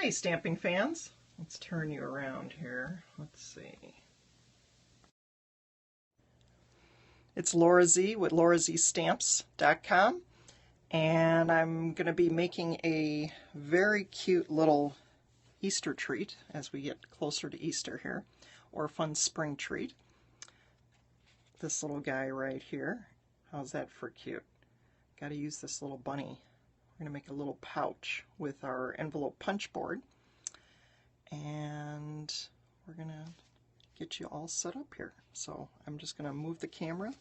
Hi, stamping fans. Let's turn you around here. Let's see. It's Laura Z with LauraZStamps.com, and I'm going to be making a very cute little Easter treat as we get closer to Easter here, or a fun spring treat. This little guy right here. How's that for cute? Got to use this little bunny. We're going to make a little pouch with our envelope punch board, and we're going to get you all set up here. So I'm just going to move the camera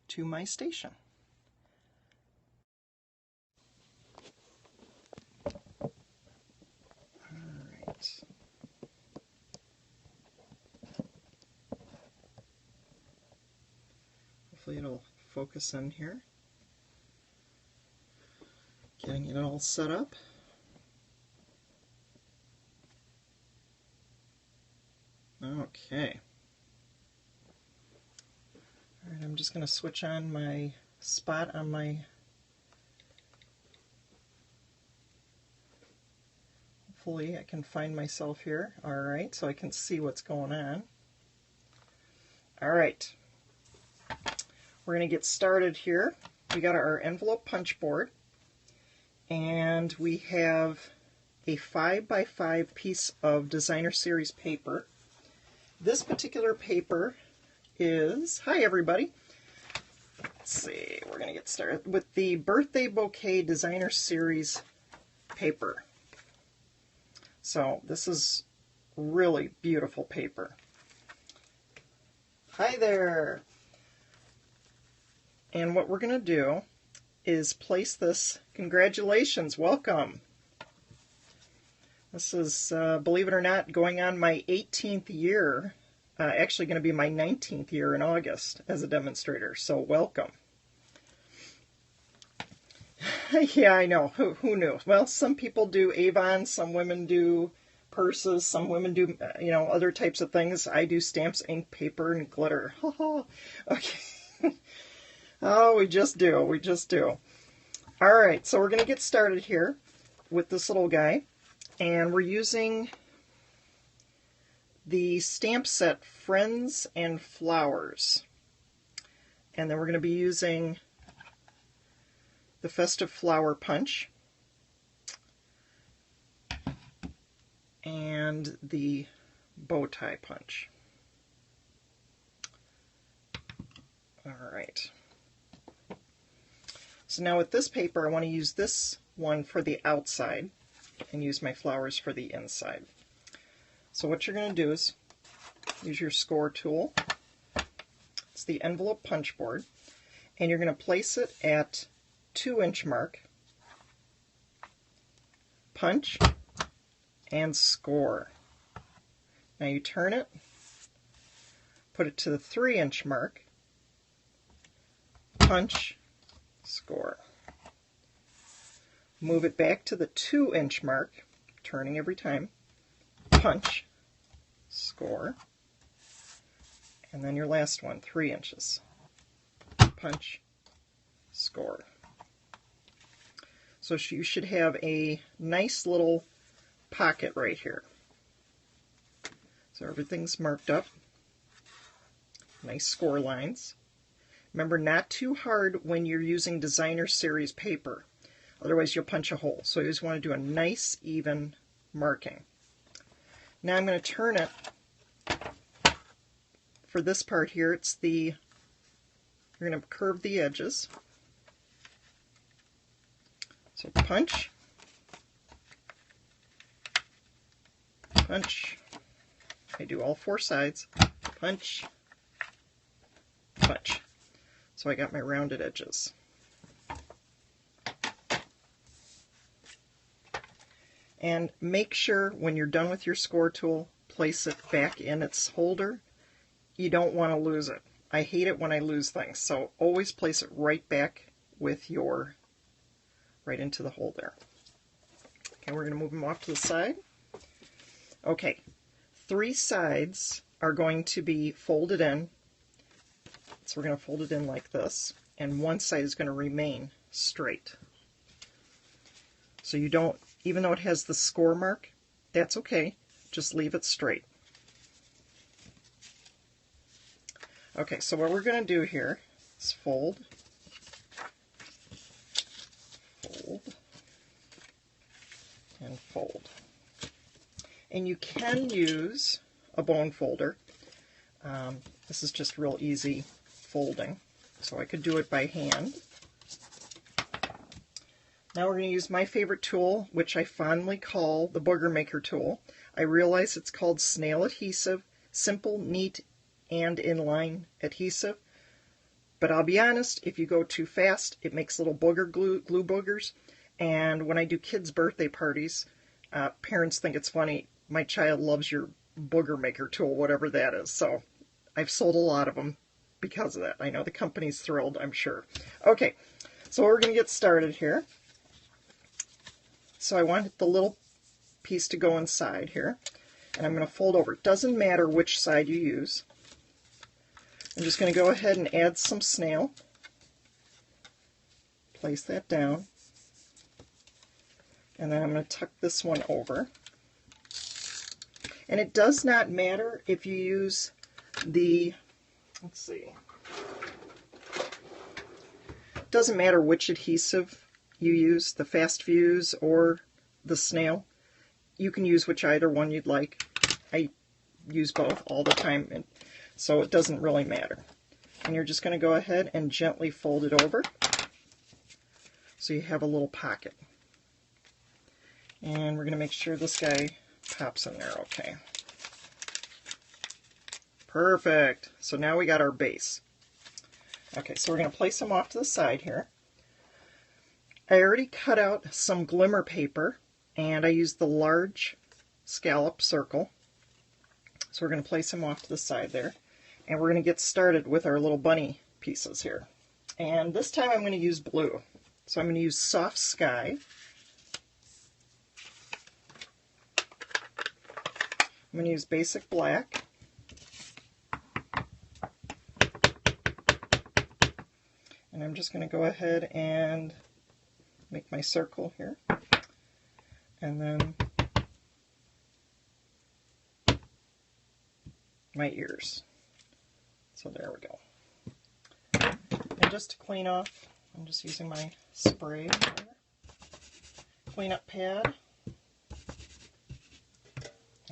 to my station. Alright. Hopefully it'll focus in here. Getting it all set up. Okay. Alright, I'm just going to switch on my spot on my... Hopefully I can find myself here. Alright, so I can see what's going on. Alright. We're going to get started here. We got our envelope punch board, and we have a 5x5 piece of designer series paper. This particular paper is, hi everybody. Let's see, we're going to get started with the Birthday Bouquet Designer Series paper. So this is really beautiful paper. Hi there. And what we're going to do is place this, congratulations, welcome. This is, believe it or not, going on my 18th year, actually going to be my 19th year in August as a demonstrator, so welcome. Yeah, I know, who knew? Well, some people do Avon, some women do purses, some women do, other types of things. I do stamps, ink, paper, and glitter. Okay. Oh, we just do. All right, so we're going to get started here with this little guy, and we're using the stamp set Friends and Flowers, and then we're going to be using the Festive Flower Punch and the Bow Tie Punch. All right. So now with this paper, I want to use this one for the outside and use my flowers for the inside. So what you're going to do is use your score tool. It's the envelope punch board, and you're going to place it at 2-inch mark, punch, and score. Now you turn it, put it to the 3-inch mark, punch, score. Move it back to the 2-inch mark, turning every time, punch, score, and then your last one, 3 inches, punch, score. So you should have a nice little pocket right here. So everything's marked up, nice score lines. Remember, not too hard when you're using designer series paper, otherwise you'll punch a hole. So you just want to do a nice even marking. Now I'm going to turn it. For this part here, it's the, you're going to curve the edges. So punch, punch. I do all 4 sides. Punch, punch. So I got my rounded edges. And make sure when you're done with your score tool, place it back in its holder. You don't want to lose it. I hate it when I lose things, so always place it right back with your, right into the hole there. Okay, we're going to move them off to the side. Okay, 3 sides are going to be folded in. So we're going to fold it in like this, and one side is going to remain straight. So you don't, even though it has the score mark, that's okay. Just leave it straight. Okay, so what we're going to do here is fold, fold, and fold. And you can use a bone folder. This is just real easy folding, so I could do it by hand. Now we're going to use my favorite tool, which I fondly call the Booger Maker tool. I realize it's called Snail Adhesive, simple, neat, and inline adhesive. But I'll be honest, if you go too fast, it makes little glue boogers. And when I do kids' birthday parties, parents think it's funny, my child loves your Booger Maker tool, whatever that is. So I've sold a lot of them because of that. I know the company's thrilled, I'm sure. Okay, so we're going to get started here. So I want the little piece to go inside here, and I'm going to fold over. It doesn't matter which side you use. I'm just going to go ahead and add some snail. Place that down. And then I'm going to tuck this one over. And it does not matter if you use the, let's see, it doesn't matter which adhesive you use, the Fast Fuse or the snail. You can use either one you'd like. I use both all the time, and so it doesn't really matter. And you're just going to go ahead and gently fold it over so you have a little pocket. And we're going to make sure this guy pops in there okay. Perfect. So now we got our base. Okay, so we're going to place them off to the side here. I already cut out some glimmer paper, and I used the large scallop circle. So we're going to place them off to the side there. And we're going to get started with our little bunny pieces here. And this time I'm going to use blue. So I'm going to use Soft Sky. I'm going to use Basic Black. And I'm just going to go ahead and make my circle here. And then my ears. So there we go. And just to clean off, I'm just using my spray cleanup pad.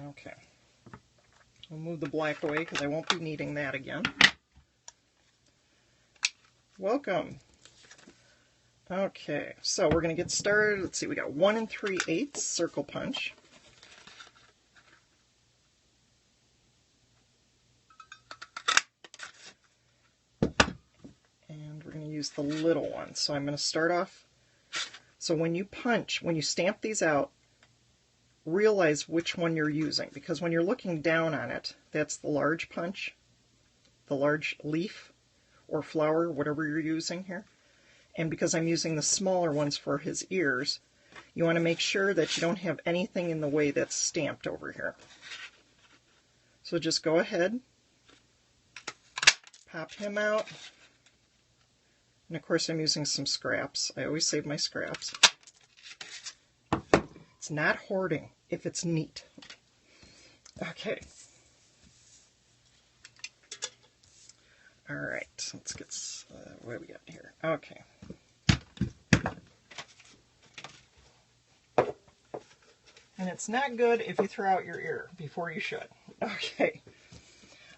Okay. We'll move the black away because I won't be needing that again. Welcome. Okay, so we're going to get started. Let's see, we got 1 3/8 circle punch. And we're going to use the little one. So I'm going to start off. So when you punch, when you stamp these out, realize which one you're using, because when you're looking down on it, that's the large punch, the large leaf or flower, whatever you're using here. And because I'm using the smaller ones for his ears, you want to make sure that you don't have anything in the way that's stamped over here. So just go ahead, pop him out. And of course I'm using some scraps. I always save my scraps. It's not hoarding if it's neat. Okay. All right, let's get, what do we got here? Okay. And it's not good if you throw out your ear before you should. Okay.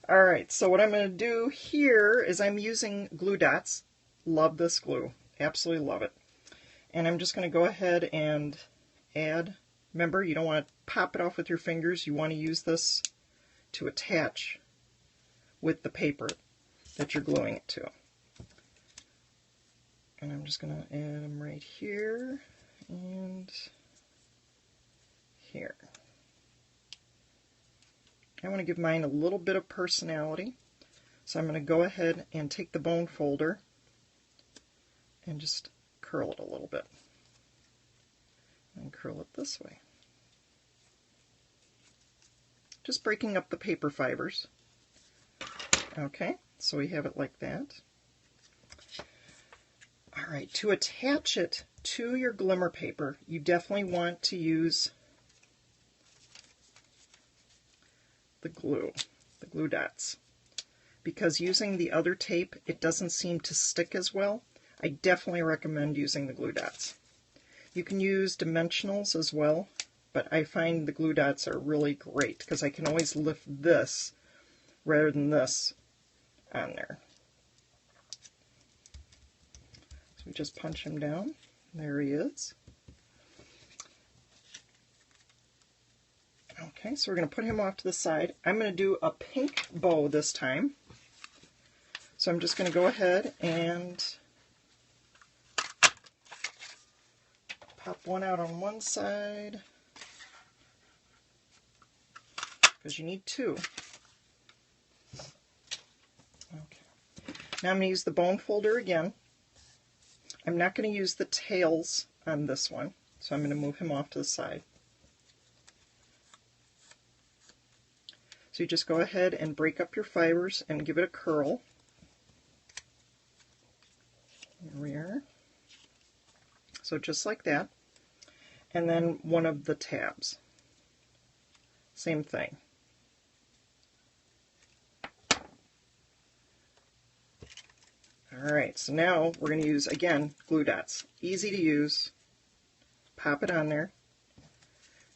All right, so what I'm going to do here is I'm using glue dots. Love this glue. Absolutely love it. And I'm just going to go ahead and add. Remember, you don't want to pop it off with your fingers. You want to use this to attach with the paper that you're gluing it to. And I'm just going to add them right here and here. I want to give mine a little bit of personality, so I'm going to go ahead and take the bone folder and just curl it a little bit. And curl it this way. Just breaking up the paper fibers. Okay, so we have it like that. Alright, to attach it to your glimmer paper, you definitely want to use the glue dots. Because using the other tape, it doesn't seem to stick as well. I definitely recommend using the glue dots. You can use dimensionals as well, but I find the glue dots are really great because I can always lift this rather than this on there. So we just punch him down. There he is. Okay, so we're going to put him off to the side. I'm going to do a pink bow this time. So I'm just going to go ahead and pop one out on one side, because you need two. Okay. Now I'm going to use the bone folder again. I'm not going to use the tails on this one, so I'm going to move him off to the side. So you just go ahead and break up your fibers and give it a curl. Here we are. So just like that. And then one of the tabs. Same thing. Alright, so now we're going to use, again, glue dots. Easy to use. Pop it on there.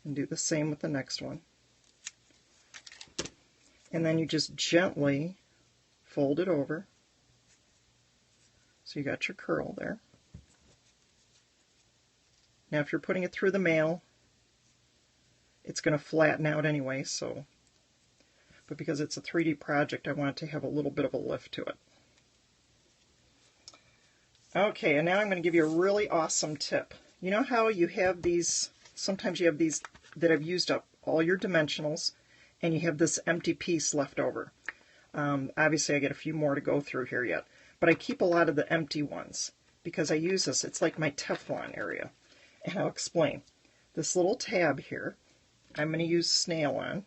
And do the same with the next one. And then you just gently fold it over. So you got your curl there. Now if you're putting it through the mail, it's going to flatten out anyway, but because it's a 3D project, I want it to have a little bit of a lift to it. Okay, and now I'm going to give you a really awesome tip. You know how you have these, sometimes you have these that have used up all your dimensionals, and you have this empty piece left over. Obviously I get a few more to go through here yet, but I keep a lot of the empty ones because I use this. It's like my Teflon area, and I'll explain. This little tab here, I'm going to use snail on.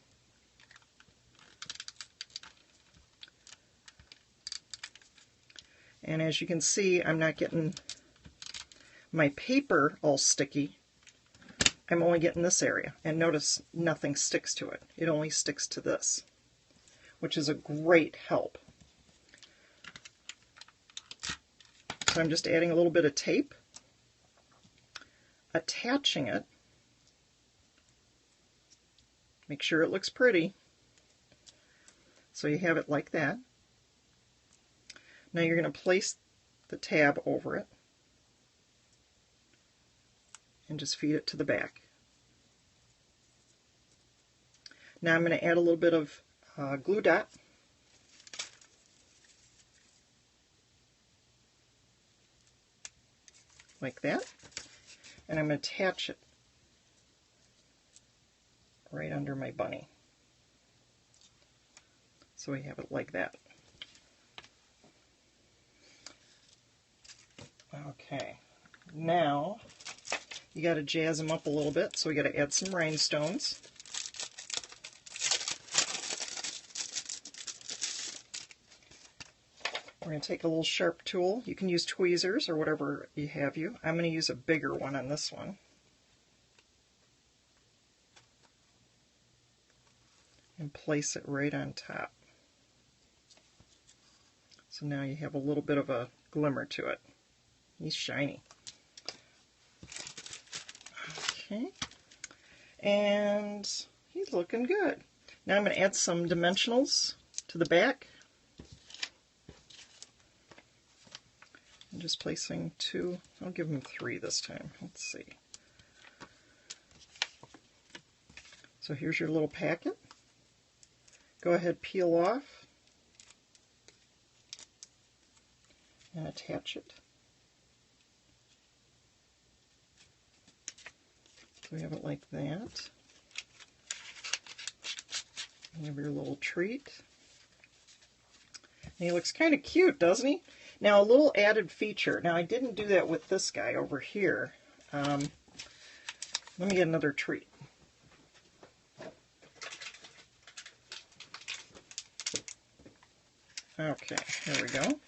And as you can see, I'm not getting my paper all sticky. I'm only getting this area. And notice nothing sticks to it. It only sticks to this, which is a great help. So I'm just adding a little bit of tape, attaching it. Make sure it looks pretty. So you have it like that. Now you're going to place the tab over it and just feed it to the back. Now I'm going to add a little bit of glue dot. Like that. And I'm going to attach it right under my bunny. So we have it like that. Okay, now you got to jazz them up a little bit, so we got to add some rhinestones. We're going to take a little sharp tool. You can use tweezers or whatever you have you. I'm going to use a bigger one on this one. And place it right on top. So now you have a little bit of a glimmer to it. He's shiny. Okay. And he's looking good. Now I'm going to add some dimensionals to the back. I'm just placing two. I'll give him 3 this time. Let's see. So here's your little packet. Go ahead, peel off and attach it. So we have it like that. You have your little treat. And he looks kind of cute, doesn't he? Now a little added feature. Now I didn't do that with this guy over here. Let me get another treat. Okay, here we go.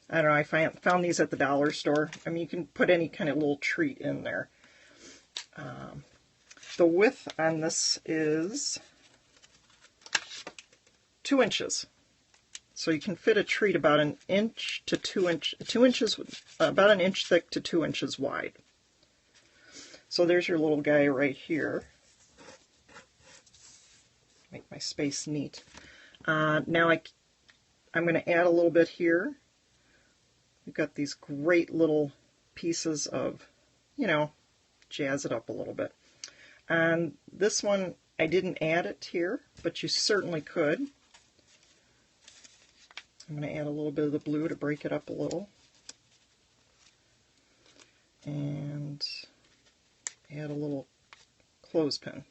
I don't know, I found these at the dollar store. I mean, you can put any kind of little treat in there. The width on this is 2 inches. So you can fit a treat about an inch to 2 inches, about an inch thick to 2 inches wide. So there's your little guy right here. Make my space neat. Now I'm going to add a little bit here. We've got these great little pieces of, you know, jazz it up a little bit. And this one, I didn't add it here, but you certainly could. I'm going to add a little bit of the blue to break it up a little. And add a little clothespin.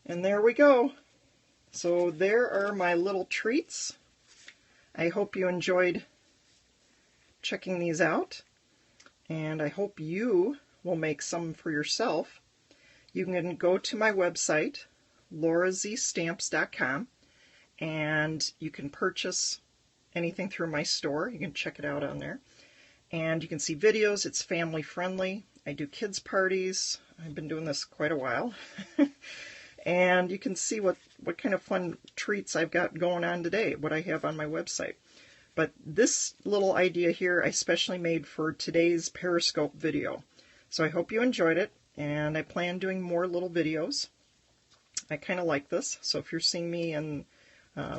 And there we go. So there are my little treats. I hope you enjoyed checking these out, and I hope you will make some for yourself. You can go to my website, LauraZStamps.com, and you can purchase anything through my store. You can check it out on there. And you can see videos. It's family friendly. I do kids parties. I've been doing this quite a while. And you can see what kind of fun treats I've got going on today, what I have on my website. But this little idea here I specially made for today's Periscope video. So I hope you enjoyed it, and I plan doing more little videos. I kind of like this, so if you're seeing me and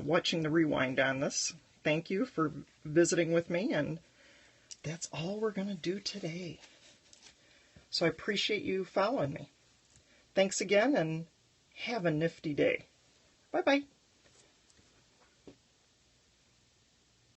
watching the rewind on this, thank you for visiting with me, and that's all we're going to do today. So I appreciate you following me. Thanks again, and have a nifty day. Bye-bye.